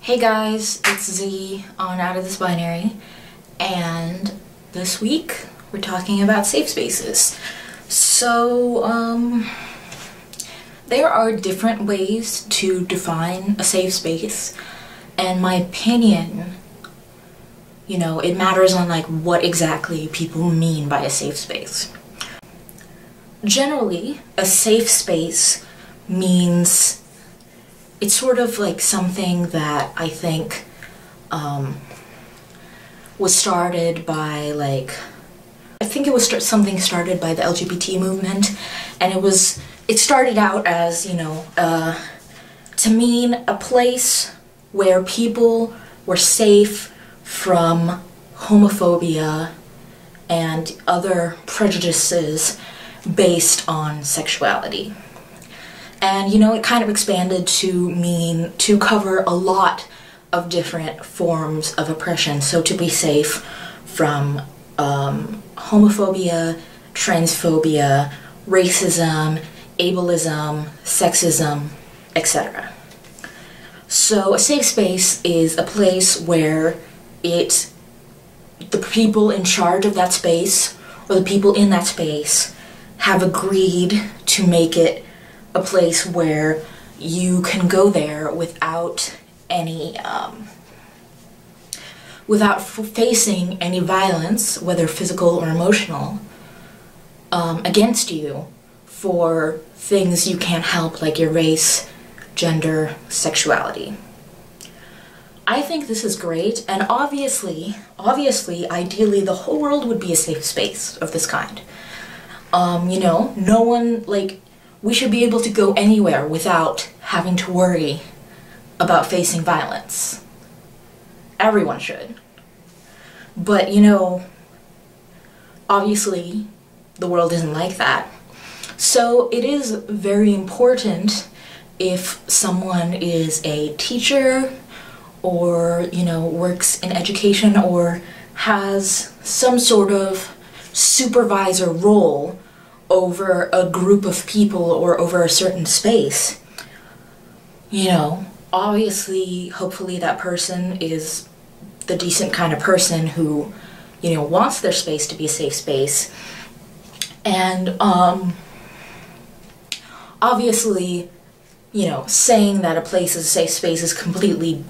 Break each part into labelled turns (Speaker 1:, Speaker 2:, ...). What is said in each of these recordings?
Speaker 1: Hey guys, it's Z on Out of This Binary, and this week we're talking about safe spaces. So, there are different ways to define a safe space, and my opinion, it matters on what exactly people mean by a safe space. Generally, a safe space means it's sort of like something that I think was started by something started by the LGBT movement, and it started out as to mean a place where people were safe from homophobia and other prejudices based on sexuality. And it kind of expanded to cover a lot of different forms of oppression. So to be safe from homophobia, transphobia, racism, ableism, sexism, etc. So a safe space is a place where the people in charge of that space, or the people in that space, have agreed to make it a place where you can go there without facing any violence, whether physical or emotional, against you for things you can't help, like your race, gender, sexuality. I think this is great, and obviously, ideally, the whole world would be a safe space of this kind. No one, we should be able to go anywhere without having to worry about facing violence. Everyone should. But, obviously, the world isn't like that. So it is very important if someone is a teacher or, works in education or has some sort of supervisor role over a group of people or over a certain space. Obviously, hopefully that person is the decent kind of person who, wants their space to be a safe space. And, obviously, saying that a place is a safe space is completely,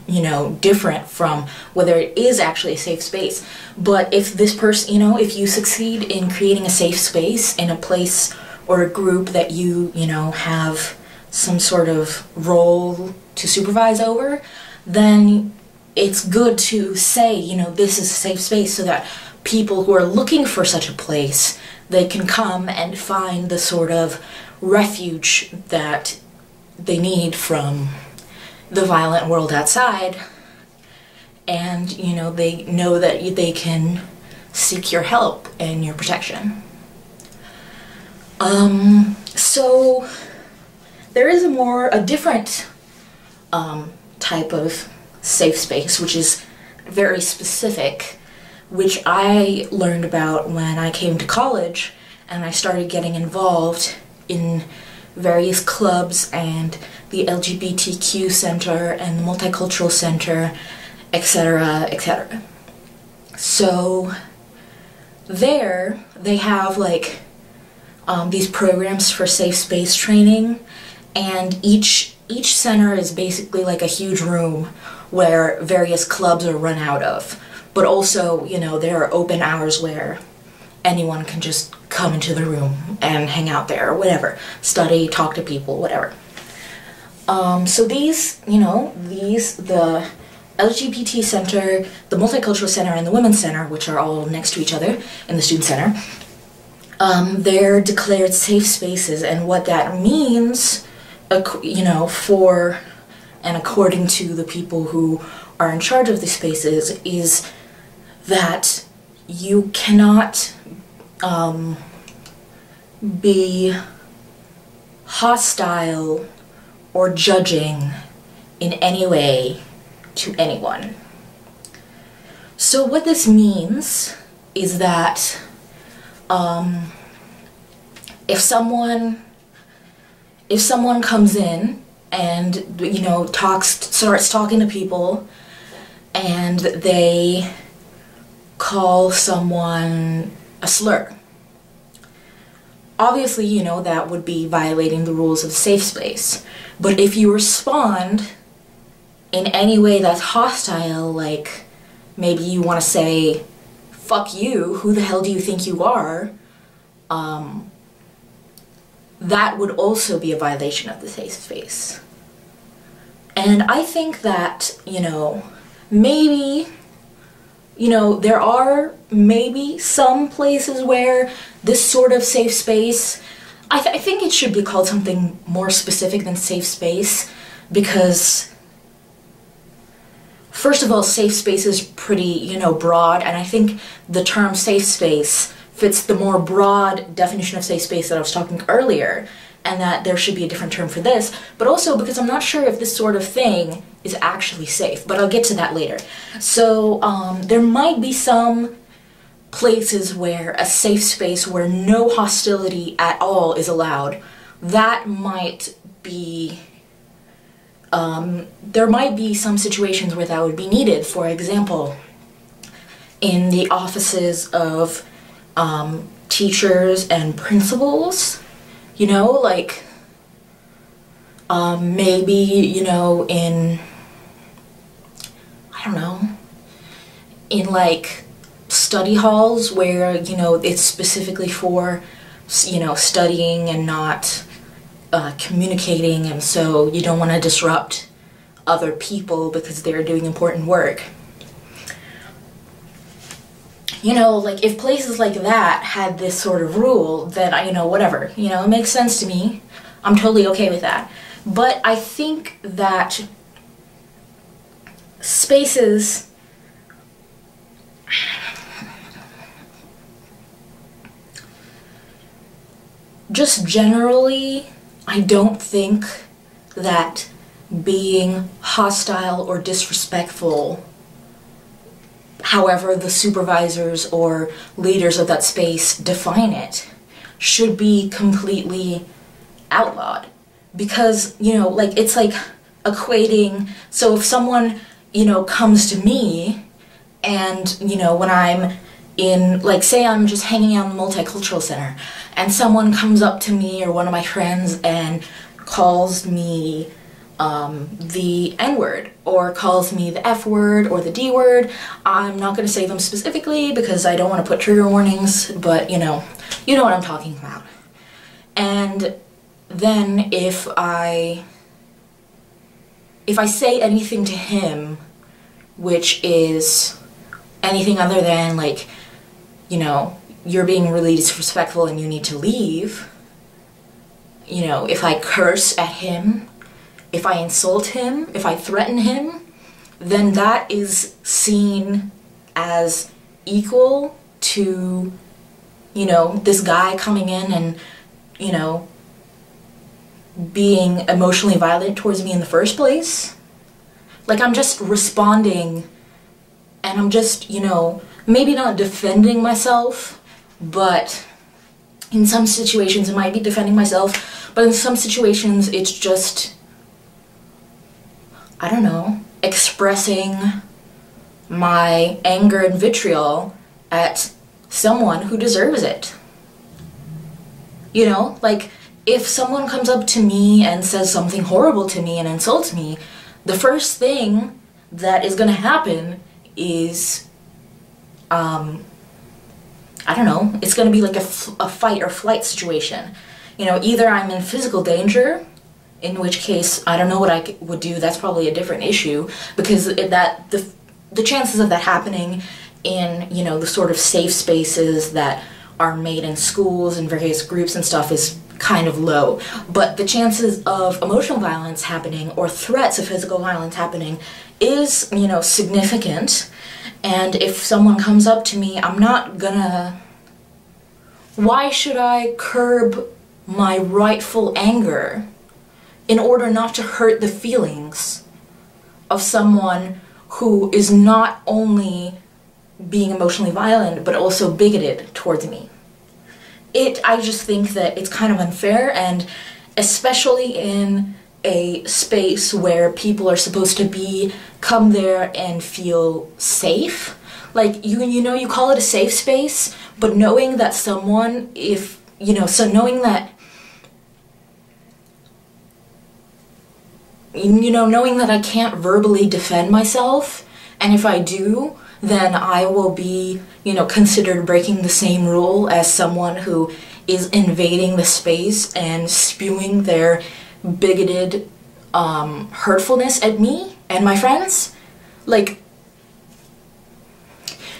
Speaker 1: different from whether it is actually a safe space. But if this person, if you succeed in creating a safe space in a place or a group that you, have some sort of role to supervise over, then it's good to say, this is a safe space, so that people who are looking for such a place, they can come and find the sort of refuge that they need from the violent world outside, and they know that they can seek your help and your protection. So there is a different type of safe space, which is very specific, which I learned about when I came to college and I started getting involved in various clubs and the LGBTQ center and the multicultural center, etc., etc. So there they have these programs for safe space training, and each center is basically like a huge room where various clubs are run out of. But also, there are open hours where anyone can just come into the room and hang out there, or whatever, study, talk to people, whatever. So the LGBT Center, the Multicultural Center, and the Women's Center, which are all next to each other in the Student Center, they're declared safe spaces, and what that means, for and according to the people who are in charge of these spaces, is that you cannot be hostile or judging in any way to anyone. So what this means is that if someone comes in and, you know, starts talking to people, and they call someone a slur. Obviously, you know, that would be violating the rules of safe space. But if you respond in any way that's hostile, like maybe you want to say, fuck you, who the hell do you think you are? That would also be a violation of the safe space. And I think that, you know, maybe, you know, there are maybe some places where this sort of safe space, I think it should be called something more specific than safe space, because first of all, safe space is pretty, you know, broad, and I think the term safe space fits the more broad definition of safe space that I was talking earlier, and that there should be a different term for this, but also because I'm not sure if this sort of thing is actually safe, but I'll get to that later. So there might be some places where a safe space where no hostility at all is allowed. That might be, there might be some situations where that would be needed. For example, in the offices of teachers and principals, you know, like maybe, you know, in, I don't know, in like study halls where, you know, it's specifically for, you know, studying and not communicating, and so you don't want to disrupt other people because they're doing important work. You know, like, if places like that had this sort of rule, then, you know, whatever. You know, it makes sense to me. I'm totally okay with that. But I think that spaces... just generally, I don't think that being hostile or disrespectful, however the supervisors or leaders of that space define it, should be completely outlawed. Because, you know, like, it's like equating, so if someone, you know, comes to me and, you know, when I'm in, like, say I'm just hanging out in the multicultural center and someone comes up to me or one of my friends and calls me the N-word, or calls me the F-word or the D-word. I'm not going to say them specifically because I don't want to put trigger warnings, but you know what I'm talking about. And then if I say anything to him which is anything other than, like, you know, you're being really disrespectful and you need to leave, you know, if I curse at him, if I insult him, if I threaten him, then that is seen as equal to, you know, this guy coming in and, you know, being emotionally violent towards me in the first place. Like, I'm just responding, and I'm just, you know, maybe not defending myself, but in some situations it might be defending myself, but in some situations it's just, I don't know, expressing my anger and vitriol at someone who deserves it. You know, like, if someone comes up to me and says something horrible to me and insults me, the first thing that is gonna happen is, I don't know, it's gonna be like a fight or flight situation. You know, either I'm in physical danger, in which case I don't know what I would do. That's probably a different issue, because the chances of that happening in, you know, the sort of safe spaces that are made in schools and various groups and stuff is kind of low. But the chances of emotional violence happening or threats of physical violence happening is, you know, significant. And if someone comes up to me, I'm not gonna... Why should I curb my rightful anger in order not to hurt the feelings of someone who is not only being emotionally violent, but also bigoted towards me? I just think that it's kind of unfair, and especially in a space where people are supposed to come there and feel safe. Like, you know, you call it a safe space, but knowing that someone, if, you know, so knowing that, you know, knowing that I can't verbally defend myself, and if I do, then I will be, you know, considered breaking the same rule as someone who is invading the space and spewing their bigoted hurtfulness at me and my friends. Like,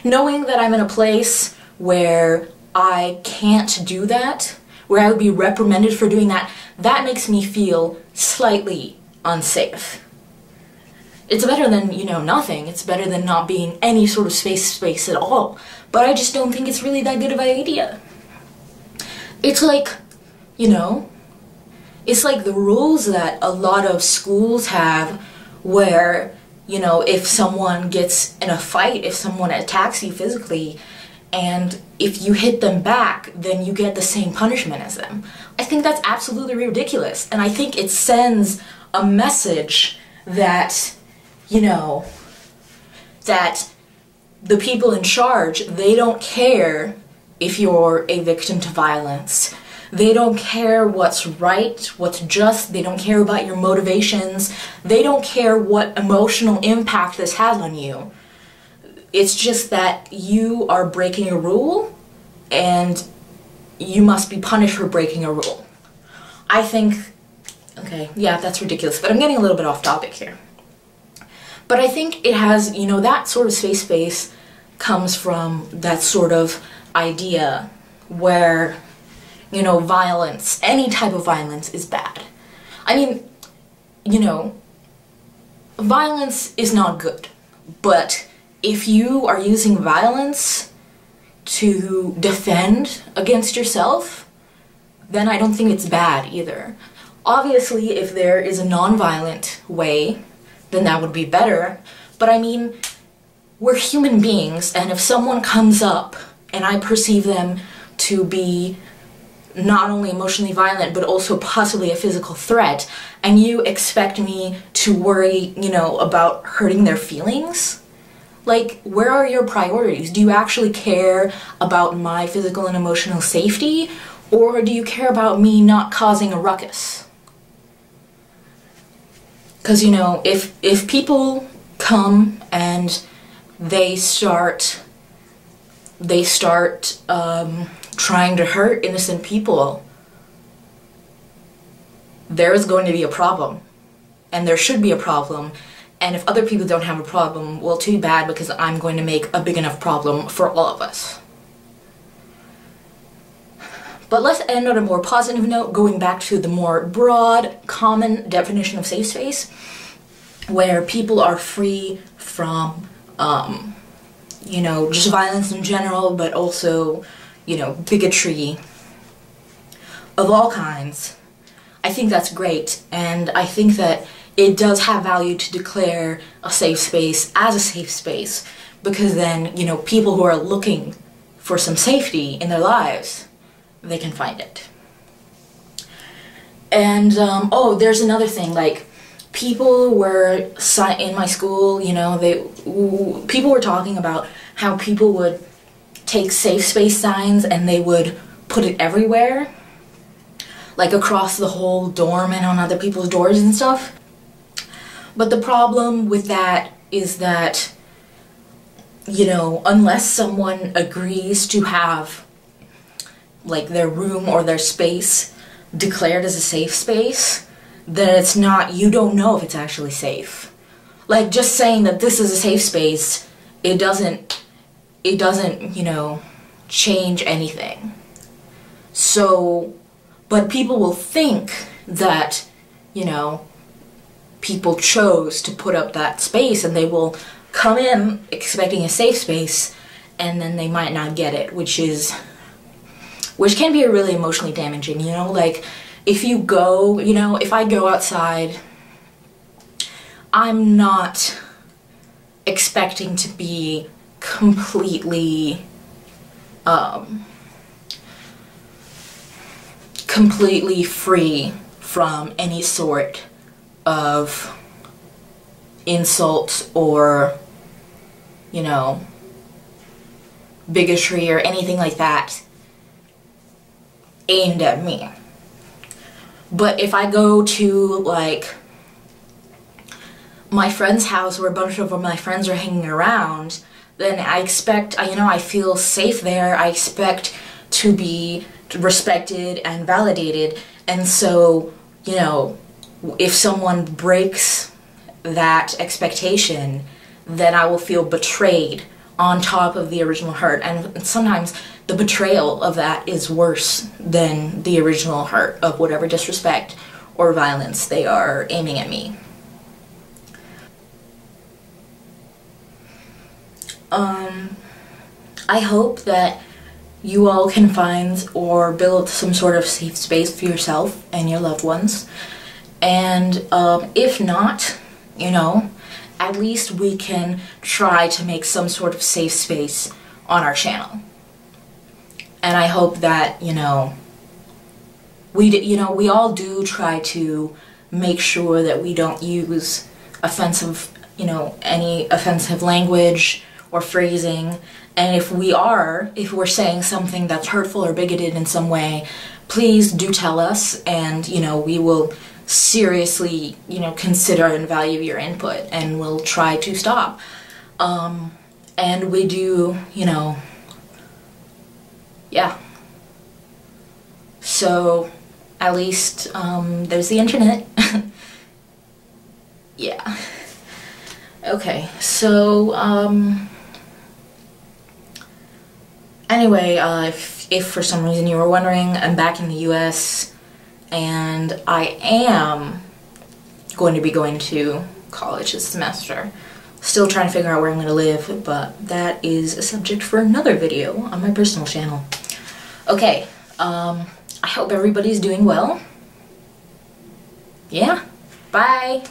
Speaker 1: knowing that I'm in a place where I can't do that, where I would be reprimanded for doing that, that makes me feel slightly unsafe. It's better than, you know, nothing. It's better than not being any sort of space at all. But I just don't think it's really that good of an idea. It's like, you know, it's like the rules that a lot of schools have where, you know, if someone gets in a fight, if someone attacks you physically, and if you hit them back, then you get the same punishment as them. I think that's absolutely ridiculous, and I think it sends a message that, you know, that the people in charge, they don't care if you're a victim to violence. They don't care what's right, what's just. They don't care about your motivations. They don't care what emotional impact this has on you. It's just that you are breaking a rule and you must be punished for breaking a rule. I think, okay, yeah, that's ridiculous, but I'm getting a little bit off topic here. But I think it has, you know, that sort of space comes from that sort of idea where, you know, violence, any type of violence is bad. I mean, you know, violence is not good, but if you are using violence to defend against yourself, then I don't think it's bad either. Obviously, if there is a non-violent way, then that would be better. But I mean, we're human beings, and if someone comes up and I perceive them to be not only emotionally violent, but also possibly a physical threat, and you expect me to worry, you know, about hurting their feelings? Like, where are your priorities? Do you actually care about my physical and emotional safety, or do you care about me not causing a ruckus? Because, you know, if people come and they start trying to hurt innocent people, there is going to be a problem. And there should be a problem. And if other people don't have a problem, well, too bad, because I'm going to make a big enough problem for all of us. But let's end on a more positive note, going back to the more broad, common definition of safe space, where people are free from, you know, just violence in general, but also, you know, bigotry of all kinds. I think that's great, and I think that it does have value to declare a safe space as a safe space, because then, you know, people who are looking for some safety in their lives, they can find it. And, oh, there's another thing, like, people were, in my school, you know, people were talking about how people would take safe space signs and they would put it everywhere, like across the whole dorm and on other people's doors and stuff. But the problem with that is that, you know, unless someone agrees to have, like, their room or their space declared as a safe space, then it's not, you don't know if it's actually safe. Like, just saying that this is a safe space, it doesn't, you know, change anything. So, but people will think that, you know, people chose to put up that space, and they will come in expecting a safe space, and then they might not get it, which can be really emotionally damaging, you know? Like, if you go, you know, if I go outside, I'm not expecting to be completely free from any sort of insult or, you know, bigotry or anything like that aimed at me. But if I go to, like, my friend's house where a bunch of my friends are hanging around, then I expect, you know, I feel safe there. I expect to be respected and validated. And so, you know, if someone breaks that expectation, then I will feel betrayed on top of the original hurt. And sometimes the betrayal of that is worse than the original hurt of whatever disrespect or violence they are aiming at me. I hope that you all can find or build some sort of safe space for yourself and your loved ones. And if not, you know, at least we can try to make some sort of safe space on our channel. And I hope that, you know, we all do try to make sure that we don't use offensive, you know, any offensive language or phrasing. And if we're saying something that's hurtful or bigoted in some way, please do tell us, and, you know, we will seriously, you know, consider and value your input, and we'll try to stop. And we do, you know, yeah. So, at least, there's the internet. Yeah. Okay, so, anyway, if for some reason you were wondering, I'm back in the US, and I am going to be going to college this semester. Still trying to figure out where I'm going to live, but that is a subject for another video on my personal channel. Okay, I hope everybody's doing well. Yeah, bye!